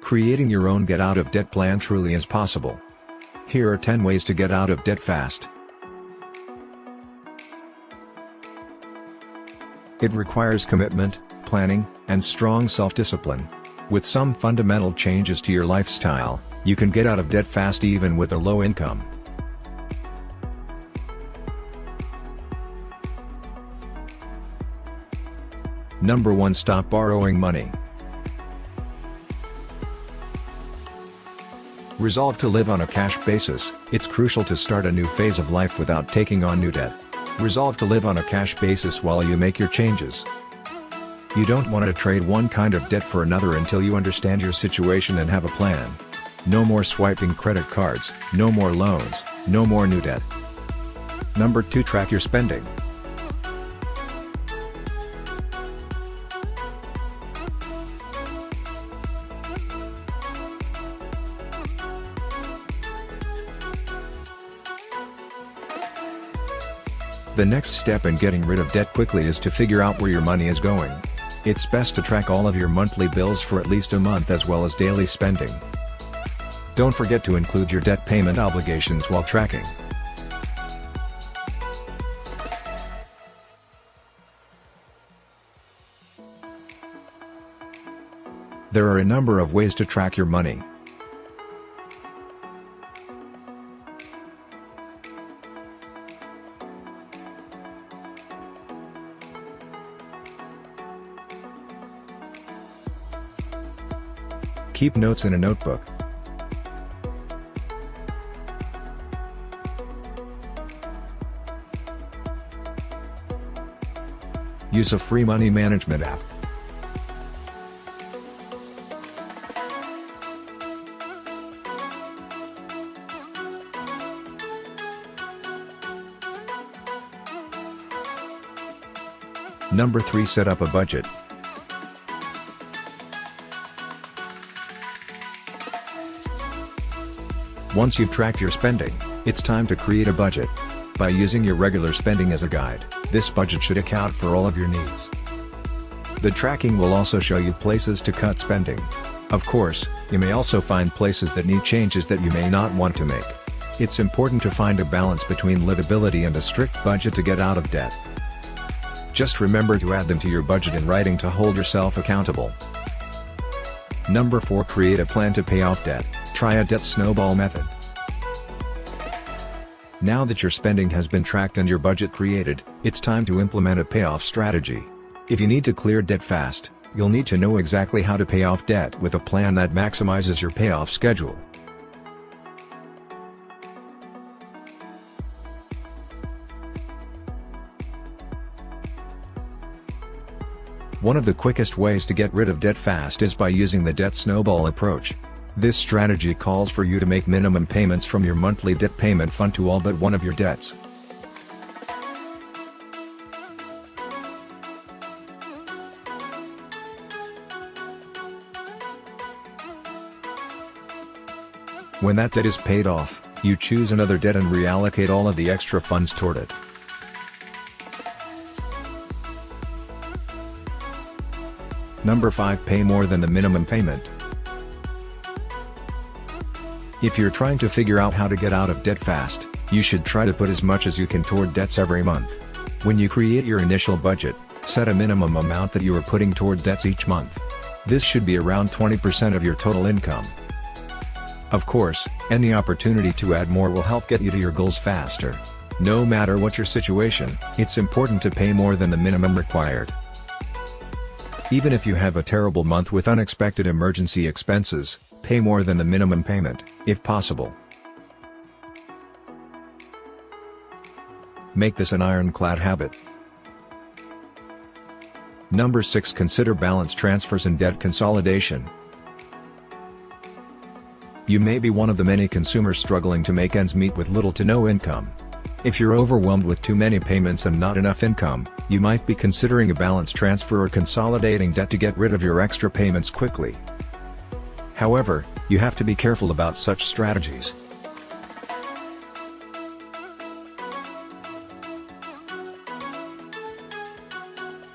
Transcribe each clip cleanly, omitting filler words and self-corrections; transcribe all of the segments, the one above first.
Creating your own get-out-of-debt plan truly is possible. Here are 10 ways to get out of debt fast. It requires commitment, planning, and strong self-discipline. With some fundamental changes to your lifestyle, you can get out of debt fast even with a low income. Number 1. Stop borrowing money. Resolve to live on a cash basis. It's crucial to start a new phase of life without taking on new debt. Resolve to live on a cash basis while you make your changes. You don't want to trade one kind of debt for another until you understand your situation and have a plan. No more swiping credit cards, no more loans, no more new debt. Number 2. Track your spending. The next step in getting rid of debt quickly is to figure out where your money is going. It's best to track all of your monthly bills for at least a month as well as daily spending. Don't forget to include your debt payment obligations while tracking. There are a number of ways to track your money. Keep notes in a notebook. Use a free money management app. Number 3. Set up a budget. Once you've tracked your spending, it's time to create a budget. By using your regular spending as a guide, this budget should account for all of your needs. The tracking will also show you places to cut spending. Of course, you may also find places that need changes that you may not want to make. It's important to find a balance between livability and a strict budget to get out of debt. Just remember to add them to your budget in writing to hold yourself accountable. Number 4. Create a plan to pay off debt. Try a debt snowball method. Now that your spending has been tracked and your budget created, it's time to implement a payoff strategy. If you need to clear debt fast, you'll need to know exactly how to pay off debt with a plan that maximizes your payoff schedule. One of the quickest ways to get rid of debt fast is by using the debt snowball approach. This strategy calls for you to make minimum payments from your monthly debt payment fund to all but one of your debts. When that debt is paid off, you choose another debt and reallocate all of the extra funds toward it. Number 5. Pay more than the minimum payment. If you're trying to figure out how to get out of debt fast, you should try to put as much as you can toward debts every month. When you create your initial budget, set a minimum amount that you are putting toward debts each month. This should be around 20% of your total income. Of course, any opportunity to add more will help get you to your goals faster. No matter what your situation, it's important to pay more than the minimum required. Even if you have a terrible month with unexpected emergency expenses, pay more than the minimum payment, if possible. Make this an ironclad habit. Number 6. Consider balance transfers and debt consolidation. You may be one of the many consumers struggling to make ends meet with little to no income. If you're overwhelmed with too many payments and not enough income, you might be considering a balance transfer or consolidating debt to get rid of your extra payments quickly. However, you have to be careful about such strategies.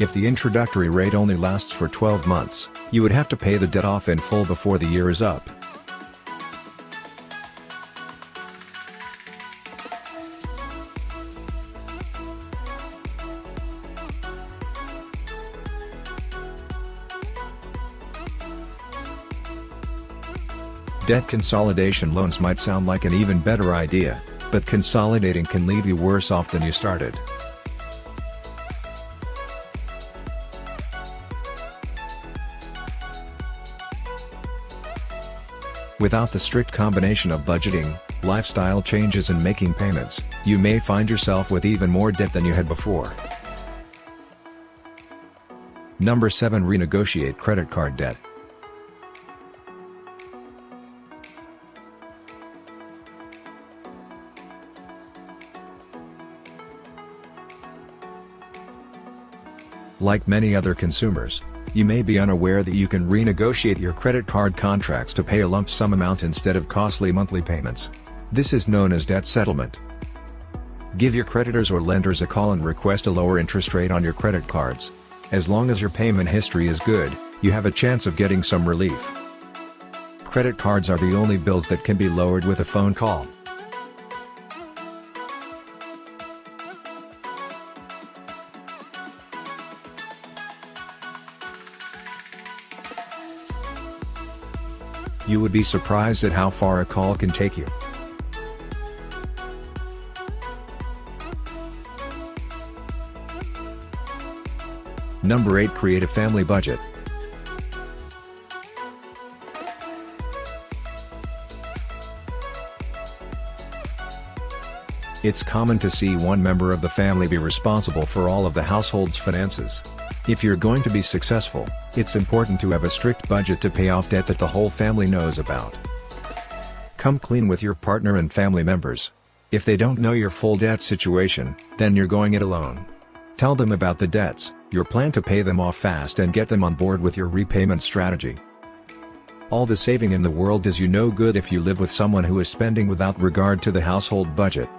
If the introductory rate only lasts for 12 months, you would have to pay the debt off in full before the year is up. Debt consolidation loans might sound like an even better idea, but consolidating can leave you worse off than you started. Without the strict combination of budgeting, lifestyle changes and making payments, you may find yourself with even more debt than you had before. Number 7. Renegotiate credit card debt. Like many other consumers, you may be unaware that you can renegotiate your credit card contracts to pay a lump sum amount instead of costly monthly payments. This is known as debt settlement. Give your creditors or lenders a call and request a lower interest rate on your credit cards. As long as your payment history is good, you have a chance of getting some relief. Credit cards are the only bills that can be lowered with a phone call. You would be surprised at how far a call can take you. Number 8. Create a family budget. It's common to see one member of the family be responsible for all of the household's finances. If you're going to be successful, it's important to have a strict budget to pay off debt that the whole family knows about. Come clean with your partner and family members. If they don't know your full debt situation, then you're going it alone. Tell them about the debts, your plan to pay them off fast, and get them on board with your repayment strategy. All the saving in the world does you no good if you live with someone who is spending without regard to the household budget.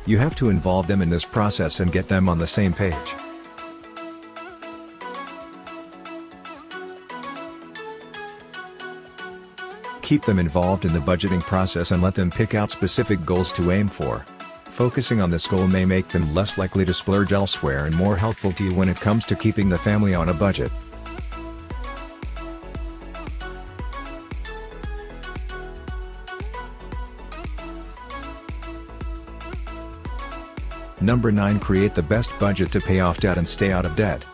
You have to involve them in this process and get them on the same page. Keep them involved in the budgeting process and let them pick out specific goals to aim for. Focusing on this goal may make them less likely to splurge elsewhere and more helpful to you when it comes to keeping the family on a budget. Number 9. Create the best budget to pay off debt and stay out of debt.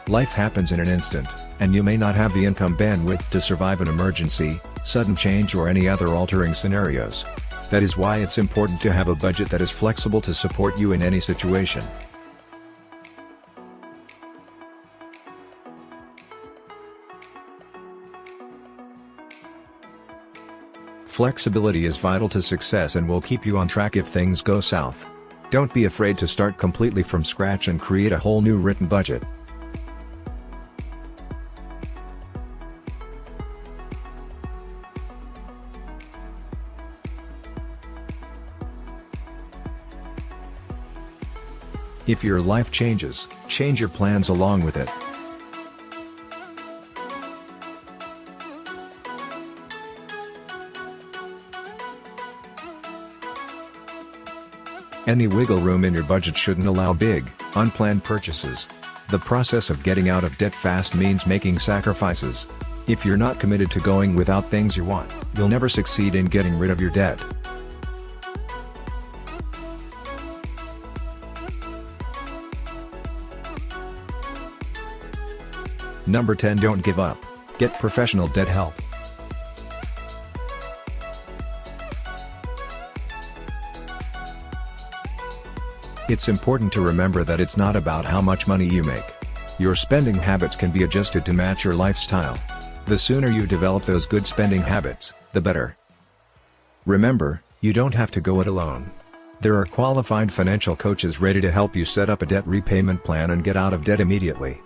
Life happens in an instant, and you may not have the income bandwidth to survive an emergency, sudden change, or any other altering scenarios. That is why it's important to have a budget that is flexible to support you in any situation. Flexibility is vital to success and will keep you on track if things go south. Don't be afraid to start completely from scratch and create a whole new written budget. If your life changes, change your plans along with it. Any wiggle room in your budget shouldn't allow big, unplanned purchases. The process of getting out of debt fast means making sacrifices. If you're not committed to going without things you want, you'll never succeed in getting rid of your debt. Number 10. Don't give up. Get professional debt help. It's important to remember that it's not about how much money you make. Your spending habits can be adjusted to match your lifestyle. The sooner you develop those good spending habits, the better. Remember, You don't have to go it alone. There are qualified financial coaches ready to help you set up a debt repayment plan and get out of debt immediately.